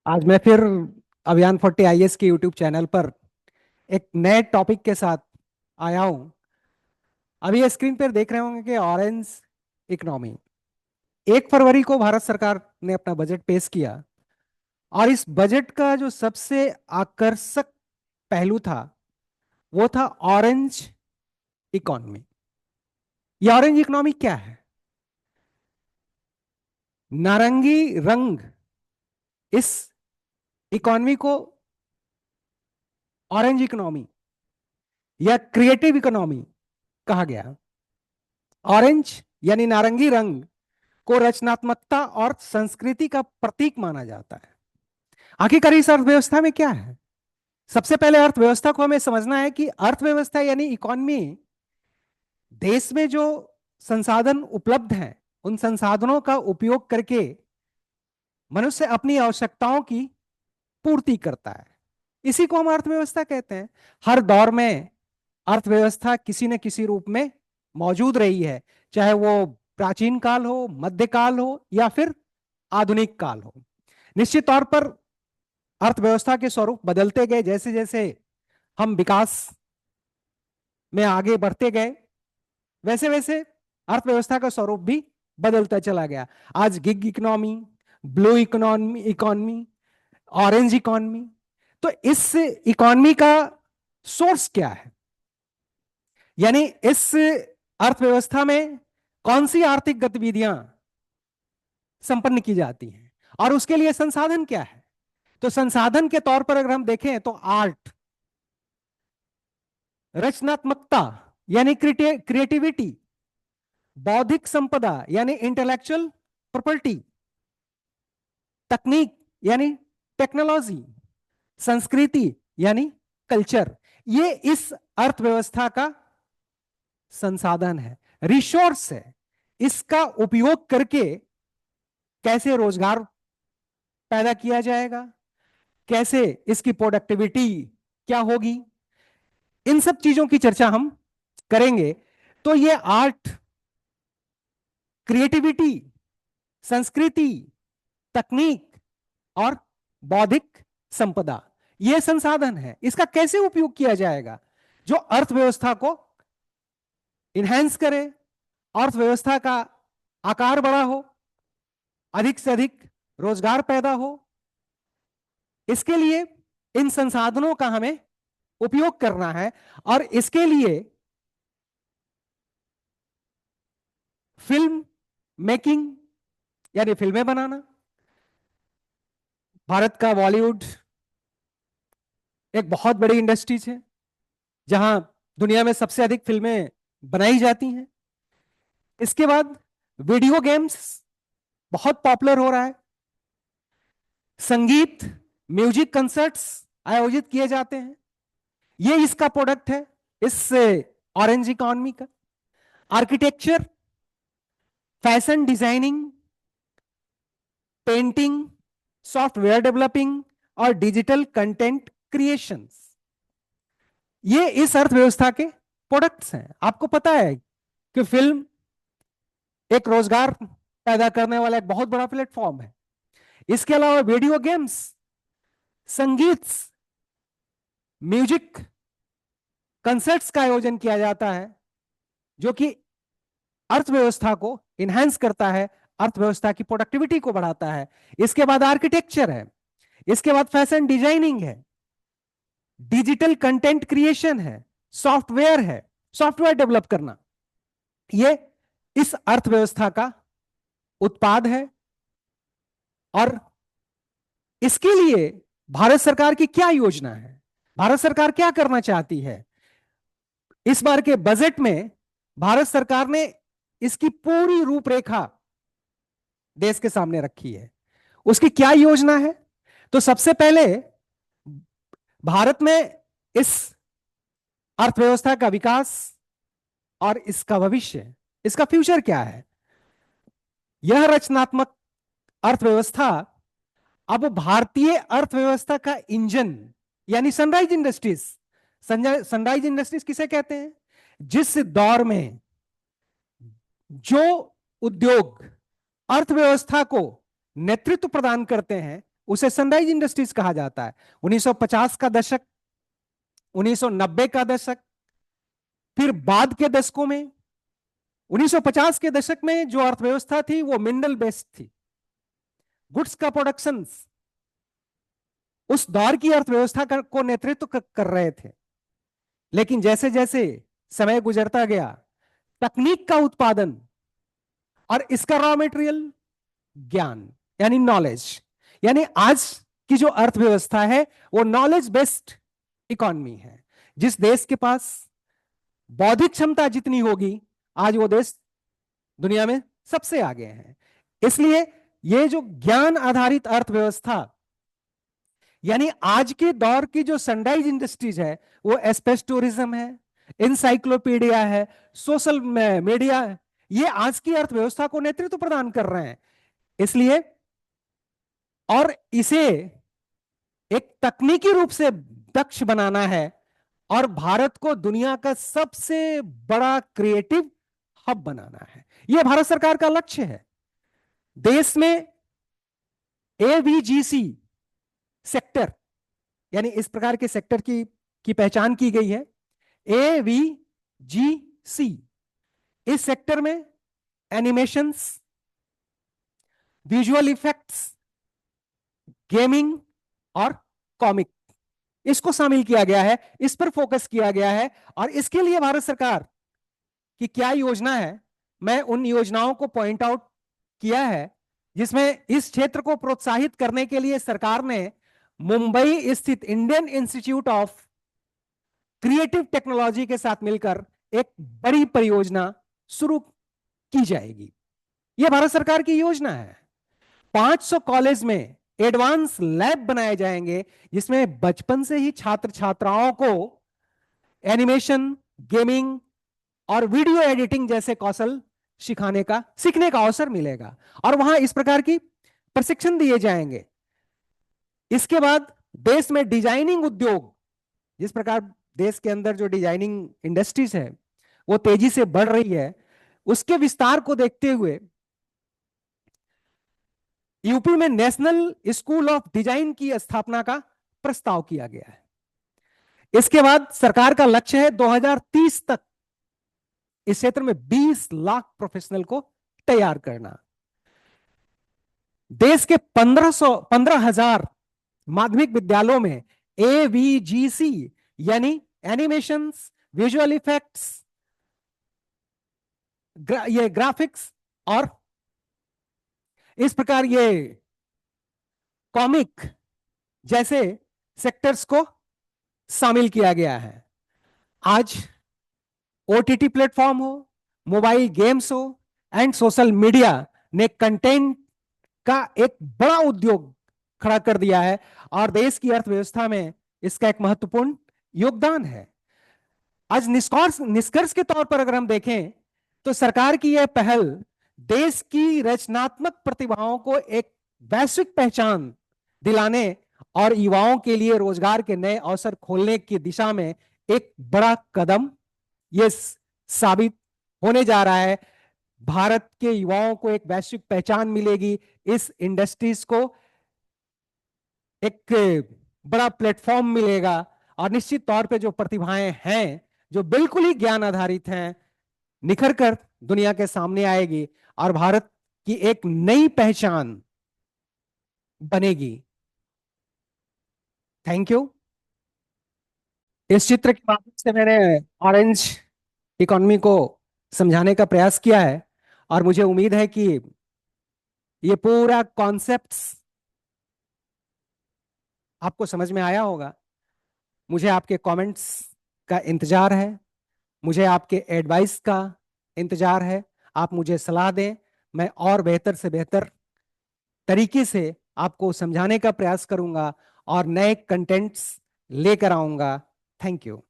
आज मैं फिर अभियान 40 IAS के यूट्यूब चैनल पर एक नए टॉपिक के साथ आया हूं। अभी ये स्क्रीन पर देख रहे होंगे कि ऑरेंज इकोनॉमी। 1 फरवरी को भारत सरकार ने अपना बजट पेश किया और इस बजट का जो सबसे आकर्षक पहलू था वो था ऑरेंज इकोनॉमी। ये ऑरेंज इकोनॉमी क्या है? नारंगी रंग इस इकोनॉमी को ऑरेंज इकोनॉमी या क्रिएटिव इकोनॉमी कहा गया। ऑरेंज यानी नारंगी रंग को रचनात्मकता और संस्कृति का प्रतीक माना जाता है। आखिरकार इस अर्थव्यवस्था में क्या है? सबसे पहले अर्थव्यवस्था को हमें समझना है कि अर्थव्यवस्था यानी इकोनॉमी देश में जो संसाधन उपलब्ध हैं उन संसाधनों का उपयोग करके मनुष्य अपनी आवश्यकताओं की पूर्ति करता है। इसी को हम अर्थव्यवस्था कहते हैं। हर दौर में अर्थव्यवस्था किसी न किसी रूप में मौजूद रही है, चाहे वो प्राचीन काल हो, मध्यकाल हो या फिर आधुनिक काल हो। निश्चित तौर पर अर्थव्यवस्था के स्वरूप बदलते गए। जैसे जैसे हम विकास में आगे बढ़ते गए वैसे वैसे अर्थव्यवस्था का स्वरूप भी बदलता चला गया। आज gig economy, blue economy economy, orange economy. तो इस इकोनॉमी का सोर्स क्या है? यानी इस अर्थव्यवस्था में कौन सी आर्थिक गतिविधियां संपन्न की जाती हैं और उसके लिए संसाधन क्या है? तो संसाधन के तौर पर अगर हम देखें तो आर्ट, रचनात्मकता यानी क्रिएटिविटी, बौद्धिक संपदा यानी इंटेलेक्चुअल प्रॉपर्टी, तकनीक यानी टेक्नोलॉजी, संस्कृति यानी कल्चर, ये इस अर्थव्यवस्था का संसाधन है, रिसोर्स है। इसका उपयोग करके कैसे रोजगार पैदा किया जाएगा, कैसे इसकी प्रोडक्टिविटी क्या होगी, इन सब चीजों की चर्चा हम करेंगे। तो ये आर्ट, क्रिएटिविटी, संस्कृति, तकनीक और बौद्धिक संपदा ये संसाधन है। इसका कैसे उपयोग किया जाएगा जो अर्थव्यवस्था को इनहेंस करे, अर्थव्यवस्था का आकार बड़ा हो, अधिक से अधिक रोजगार पैदा हो। इसके लिए इन संसाधनों का हमें उपयोग करना है और इसके लिए फिल्म मेकिंग यानी फिल्में बनाना। भारत का बॉलीवुड एक बहुत बड़ी इंडस्ट्रीज है जहां दुनिया में सबसे अधिक फिल्में बनाई जाती हैं। इसके बाद वीडियो गेम्स बहुत पॉपुलर हो रहा है। संगीत, म्यूजिक कंसर्ट्स आयोजित किए जाते हैं। ये इसका प्रोडक्ट है, इस ऑरेंज इकोनॉमी का। Architecture, fashion designing, painting, software developing और डिजिटल कंटेंट क्रिएशंस, ये इस अर्थव्यवस्था के प्रोडक्ट्स हैं। आपको पता है कि फिल्म एक रोजगार पैदा करने वाला एक बहुत बड़ा प्लेटफॉर्म है। इसके अलावा वीडियो गेम्स, संगीत, म्यूजिक कंसर्ट्स का आयोजन किया जाता है जो कि अर्थव्यवस्था को इनहेंस करता है, अर्थव्यवस्था की प्रोडक्टिविटी को बढ़ाता है। इसके बाद आर्किटेक्चर है, इसके बाद फैशन डिजाइनिंग है, डिजिटल कंटेंट क्रिएशन है, सॉफ्टवेयर है, सॉफ्टवेयर डेवलप करना, ये इस अर्थव्यवस्था का उत्पाद है। और इसके लिए भारत सरकार की क्या योजना है, भारत सरकार क्या करना चाहती है? इस बार के बजट में भारत सरकार ने इसकी पूरी रूपरेखा देश के सामने रखी है। उसकी क्या योजना है? तो सबसे पहले भारत में इस अर्थव्यवस्था का विकास और इसका भविष्य, इसका फ्यूचर क्या है? यह रचनात्मक अर्थव्यवस्था अब भारतीय अर्थव्यवस्था का इंजन यानी सनराइज इंडस्ट्रीज। सनराइज इंडस्ट्रीज किसे कहते हैं? जिस दौर में जो उद्योग अर्थव्यवस्था को नेतृत्व प्रदान करते हैं उसे सनराइज इंडस्ट्रीज कहा जाता है। 1950 का दशक, 1990 का दशक, फिर बाद के दशकों में, 1950 के दशक में जो अर्थव्यवस्था थी वो मिनरल बेस्ड थी। गुड्स का प्रोडक्शन उस दौर की अर्थव्यवस्था को नेतृत्व कर रहे थे। लेकिन जैसे जैसे समय गुजरता गया, तकनीक का उत्पादन और इसका रॉ मटेरियल ज्ञान यानी नॉलेज, यानी आज की जो अर्थव्यवस्था है वो नॉलेज बेस्ड इकोनॉमी है। जिस देश के पास बौद्धिक क्षमता जितनी होगी, आज वो देश दुनिया में सबसे आगे है। इसलिए ये जो ज्ञान आधारित अर्थव्यवस्था, यानी आज के दौर की जो सनराइज इंडस्ट्रीज है वो स्पेस टूरिज्म है, इंसाइक्लोपीडिया है, सोशल मीडिया है, ये आज की अर्थव्यवस्था को नेतृत्व प्रदान कर रहे हैं। इसलिए और इसे एक तकनीकी रूप से दक्ष बनाना है और भारत को दुनिया का सबसे बड़ा क्रिएटिव हब बनाना है। यह भारत सरकार का लक्ष्य है। देश में एवीजीसी सेक्टर, यानी इस प्रकार के सेक्टर की पहचान की गई है। एवीजीसी, इस सेक्टर में एनिमेशंस, विजुअल इफेक्ट्स, गेमिंग और कॉमिक, इसको शामिल किया गया है, इस पर फोकस किया गया है। और इसके लिए भारत सरकार की क्या योजना है, मैं उन योजनाओं को पॉइंट आउट किया है, जिसमें इस क्षेत्र को प्रोत्साहित करने के लिए सरकार ने मुंबई स्थित Indian institute of creative technology के साथ मिलकर एक बड़ी परियोजना शुरू की जाएगी। यह भारत सरकार की योजना है। 500 कॉलेज में एडवांस लैब बनाए जाएंगे, जिसमें बचपन से ही छात्र छात्राओं को एनिमेशन, गेमिंग और वीडियो एडिटिंग जैसे कौशल सीखने का अवसर मिलेगा और वहां इस प्रकार की प्रशिक्षण दिए जाएंगे। इसके बाद देश में डिजाइनिंग उद्योग, जिस प्रकार देश के अंदर जो डिजाइनिंग इंडस्ट्रीज है वो तेजी से बढ़ रही है, उसके विस्तार को देखते हुए यूपी में नेशनल स्कूल ऑफ डिजाइन की स्थापना का प्रस्ताव किया गया है। इसके बाद सरकार का लक्ष्य है 2030 तक इस क्षेत्र में 20 लाख प्रोफेशनल को तैयार करना। देश के 15,000 माध्यमिक विद्यालयों में एवीजीसी यानी एनिमेशंस, विजुअल इफेक्ट्स, ये ग्राफिक्स और इस प्रकार ये कॉमिक जैसे सेक्टर्स को शामिल किया गया है। आज ओटीटी प्लेटफॉर्म हो, मोबाइल गेम्स हो एंड सोशल मीडिया ने कंटेंट का एक बड़ा उद्योग खड़ा कर दिया है और देश की अर्थव्यवस्था में इसका एक महत्वपूर्ण योगदान है। आज निष्कर्ष के तौर पर अगर हम देखें तो सरकार की यह पहल देश की रचनात्मक प्रतिभाओं को एक वैश्विक पहचान दिलाने और युवाओं के लिए रोजगार के नए अवसर खोलने की दिशा में एक बड़ा कदम यह साबित होने जा रहा है। भारत के युवाओं को एक वैश्विक पहचान मिलेगी, इस इंडस्ट्रीज को एक बड़ा प्लेटफॉर्म मिलेगा और निश्चित तौर पे जो प्रतिभाएं हैं जो बिल्कुल ही ज्ञान आधारित हैं, निखर कर दुनिया के सामने आएगी और भारत की एक नई पहचान बनेगी। Thank you. इस चित्र के माध्यम से मैंने ऑरेंज इकोनॉमी को समझाने का प्रयास किया है और मुझे उम्मीद है कि ये पूरा कॉन्सेप्ट्स आपको समझ में आया होगा। मुझे आपके कमेंट्स का इंतजार है, मुझे आपके एडवाइस का इंतजार है। आप मुझे सलाह दें, मैं और बेहतर से बेहतर तरीके से आपको समझाने का प्रयास करूंगा और नए कंटेंट्स लेकर आऊंगा। Thank you.